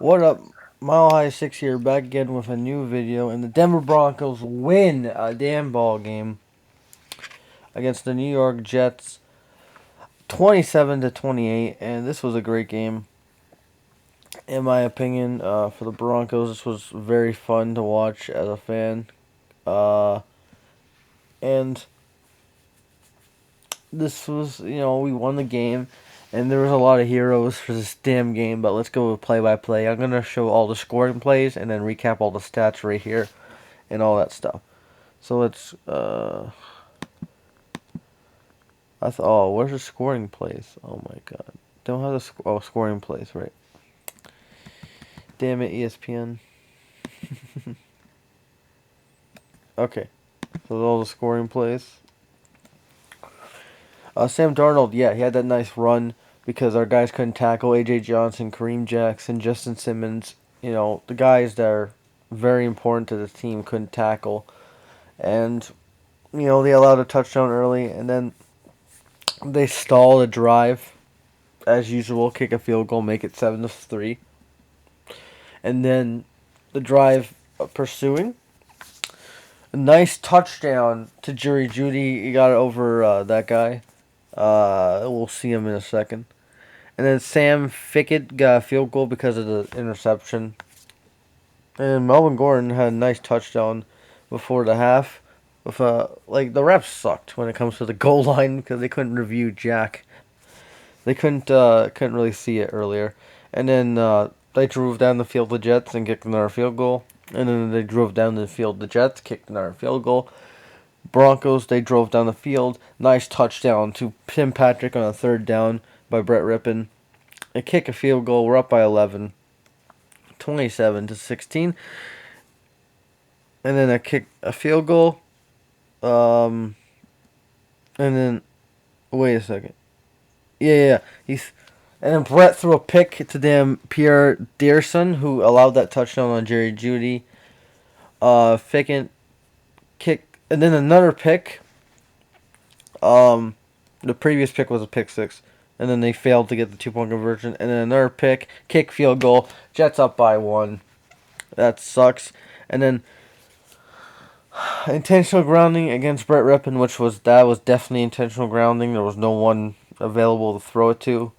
What up, Mile High 6 here, back again with a new video, and the Denver Broncos win a damn ball game against the New York Jets, 27-28, and this was a great game, in my opinion, for the Broncos. This was very fun to watch as a fan, uh, and this was, we won the game, and there was a lot of heroes for this damn game, but let's go with play-by-play. I'm going to show all the scoring plays, and then recap all the stats right here, and all that stuff. So let's, oh, where's the scoring place? Oh my god. Don't have the scoring place, right. Damn it, ESPN. Okay. So all the scoring plays. Sam Darnold, yeah, he had that nice run because our guys couldn't tackle. A.J. Johnson, Kareem Jackson, Justin Simmons, the guys that are very important to the team couldn't tackle. And, they allowed a touchdown early, and then they stalled a drive as usual, kick a field goal, make it 7-3. And then the drive pursuing. A nice touchdown to Jerry Judy. He got it over that guy. We'll see him in a second. And then Sam Fickett got a field goal because of the interception. And Melvin Gordon had a nice touchdown before the half. With the refs sucked when it comes to the goal line because they couldn't review Jack. They couldn't really see it earlier. And then they drove down the field, the Jets, and kicked another field goal. And then they drove down the field, the Jets, kicked another field goal. Broncos, they drove down the field. Nice touchdown to Tim Patrick on a third down by Brett Rippon. They kick a field goal. We're up by 11. 27-16. And then a field goal. And then, wait a second. Yeah. And then Brett threw a pick to Pierre Dearson, who allowed that touchdown on Jerry Judy. Fickett kick, and then another pick. The previous pick was a pick six, and then they failed to get the 2-point conversion. And then another pick, kick, field goal. Jets up by 1. That sucks. And then intentional grounding against Brett Rippon, that was definitely intentional grounding. There was no one available to throw it to.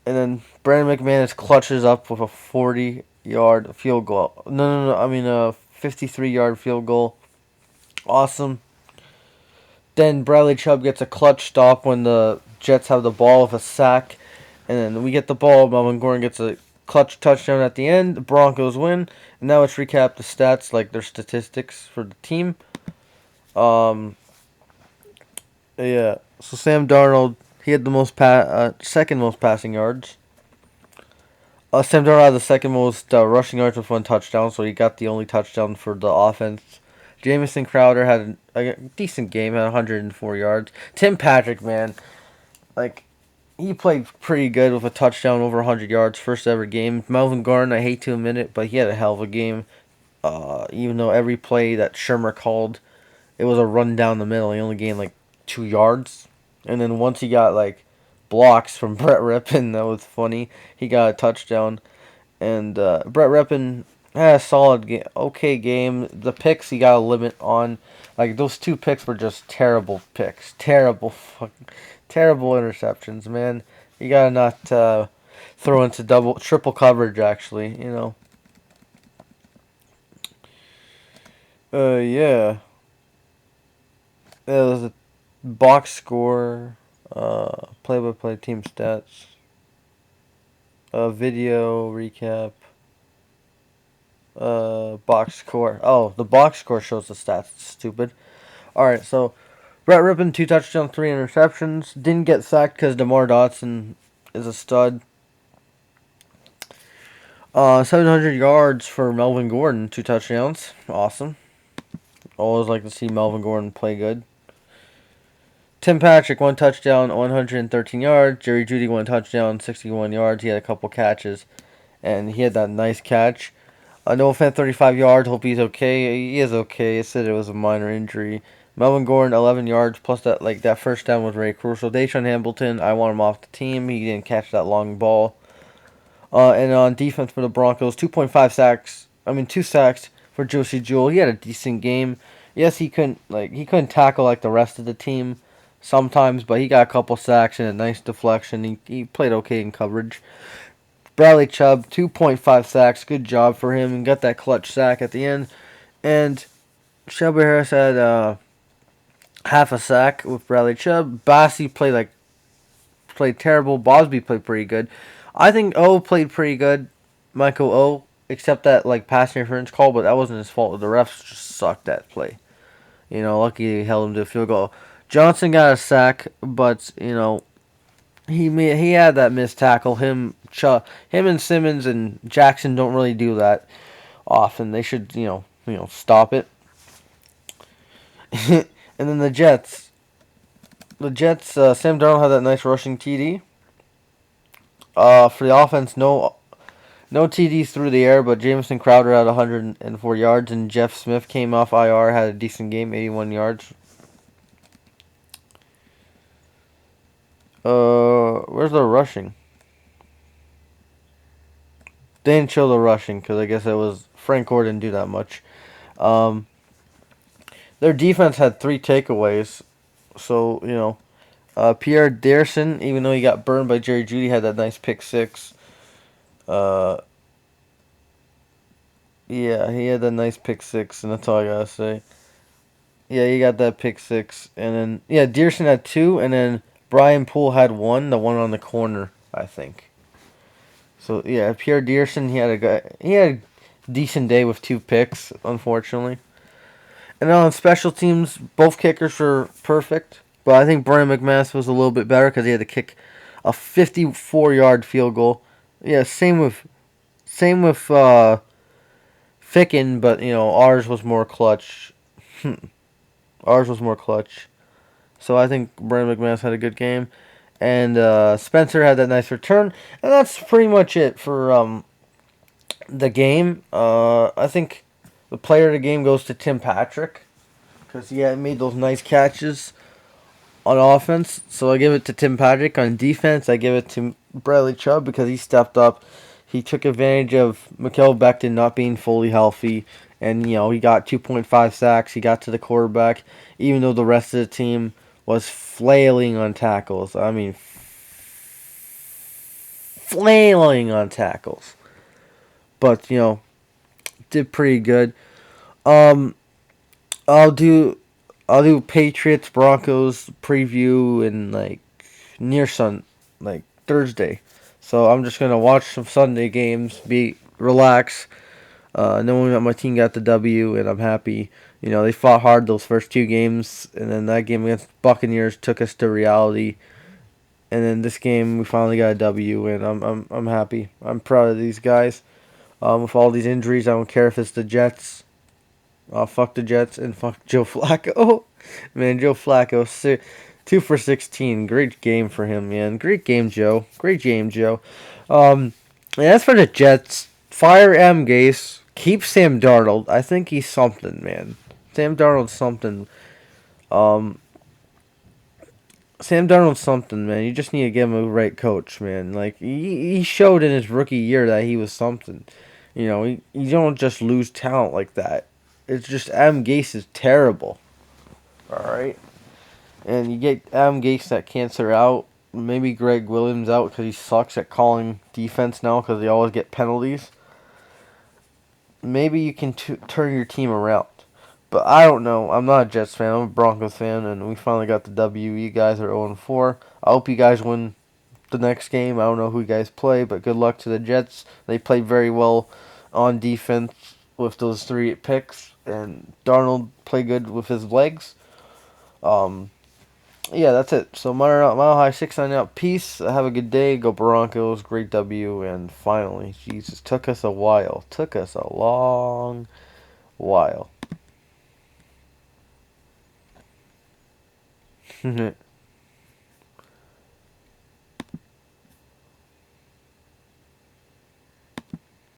And then Brandon McManus clutches up with a 40-yard field goal. No. I mean a 53-yard field goal. Awesome. Then Bradley Chubb gets a clutch stop when the Jets have the ball with a sack. And then we get the ball. Melvin Gordon gets a clutch touchdown at the end. The Broncos win. And now let's recap the stats, like their statistics for the team. Yeah. So Sam Darnold, he had the second most passing yards. Sam Darnold had the second most rushing yards with 1 touchdown, so he got the only touchdown for the offense. Jamison Crowder had a decent game, had 104 yards. Tim Patrick, man, he played pretty good with a touchdown over 100 yards, first ever game. Melvin Gordon, I hate to admit it, but he had a hell of a game. Even though every play that Shermer called, it was a run down the middle. He only gained 2 yards. And then once he got blocks from Brett Rippon, that was funny. He got a touchdown. And Brett Rippon had a solid game, okay game. The picks he got a limit on. Those 2 picks were just terrible picks. Terrible interceptions, man. You gotta not throw into triple coverage, actually, Yeah. There was a box score, play-by-play team stats, video recap, box score. Oh, the box score shows the stats. It's stupid. Alright, so Brett Rippon, 2 touchdowns, 3 interceptions. Didn't get sacked because DeMar Dotson is a stud. 700 yards for Melvin Gordon, 2 touchdowns. Awesome. Always like to see Melvin Gordon play good. Tim Patrick, 1 touchdown, 113 yards. Jerry Judy, 1 touchdown, 61 yards. He had a couple catches, and he had that nice catch. Noah Fant, 35 yards. Hope he's okay. He is okay. It said it was a minor injury. Melvin Gordon, 11 yards. Plus that first down was very crucial. Deshaun Hamilton, I want him off the team. He didn't catch that long ball. And on defense for the Broncos, 2.5 sacks. I mean, 2 sacks for Josie Jewell. He had a decent game. Yes, he couldn't tackle like the rest of the team sometimes, but he got a couple sacks and a nice deflection. He played okay in coverage. Bradley Chubb, 2.5 sacks. Good job for him, and got that clutch sack at the end. And Shelby Harris had half a sack with Bradley Chubb. Bassi played terrible. Bosby played pretty good. I think O played pretty good. Michael O, except that like pass interference call, but that wasn't his fault. The refs just sucked that play. Lucky he held him to a field goal. Johnson got a sack, but he had that missed tackle. Him and Simmons and Jackson don't really do that often. They should stop it. And then the Jets. Sam Darnold had that nice rushing TD. For the offense, no TDs through the air, but Jamison Crowder had 104 yards, and Jeff Smith came off IR, had a decent game, 81 yards. Where's the rushing? They didn't show the rushing because I guess it was Frank Gore didn't do that much. Um, their defense had 3 takeaways, so Pierre Dearson, even though he got burned by Jerry Jeudy, had that nice pick six. Uh, yeah, he had that nice pick six, and that's all I gotta say. Yeah, he got that pick six, and then Dearson had two, and then Brian Poole had one, the one on the corner, I think. So yeah, Pierre Dearson, he had a decent day with 2 picks, unfortunately. And on special teams, both kickers were perfect, but I think Brian McManus was a little bit better because he had to kick a 54-yard field goal. Yeah, same with Ficken, but ours was more clutch. Ours was more clutch. So I think Brian McManus had a good game. And Spencer had that nice return. And that's pretty much it for the game. I think the player of the game goes to Tim Patrick. Because he had made those nice catches on offense. So I give it to Tim Patrick. On defense, I give it to Bradley Chubb because he stepped up. He took advantage of Mikael Becton not being fully healthy. And, he got 2.5 sacks. He got to the quarterback. Even though the rest of the team was flailing on tackles. I mean, flailing on tackles. But, did pretty good. Um, I'll do Patriots Broncos preview in like Thursday. So I'm just gonna watch some Sunday games, relax, knowing that my team got the W, and I'm happy. They fought hard those first 2 games, and then that game against Buccaneers took us to reality. And then this game we finally got a W, and I'm happy. I'm proud of these guys. With all these injuries, I don't care if it's the Jets. Fuck the Jets and fuck Joe Flacco. Man, Joe Flacco, 2 for 16. Great game for him, man. Great game, Joe. Great game, Joe. And as for the Jets, fire M. Gase. Keep Sam Darnold. I think he's something, man. Sam Darnold's something. Um, Sam Darnold's something, man. You just need to give him a right coach, man. Like, he showed in his rookie year that he was something. You don't just lose talent like that. It's just Adam Gase is terrible. Alright? And you get Adam Gase that cancer out. Maybe Greg Williams out because he sucks at calling defense now because they always get penalties. Maybe you can turn your team around. But I don't know. I'm not a Jets fan. I'm a Broncos fan, and we finally got the W. You guys are 0-4. I hope you guys win the next game. I don't know who you guys play, but good luck to the Jets. They played very well on defense with those 3 picks, and Darnold played good with his legs. Yeah, that's it. So Mile High 6 signing out. Peace. Have a good day. Go Broncos. Great W. And finally, Jesus, took us a while. Took us a long while.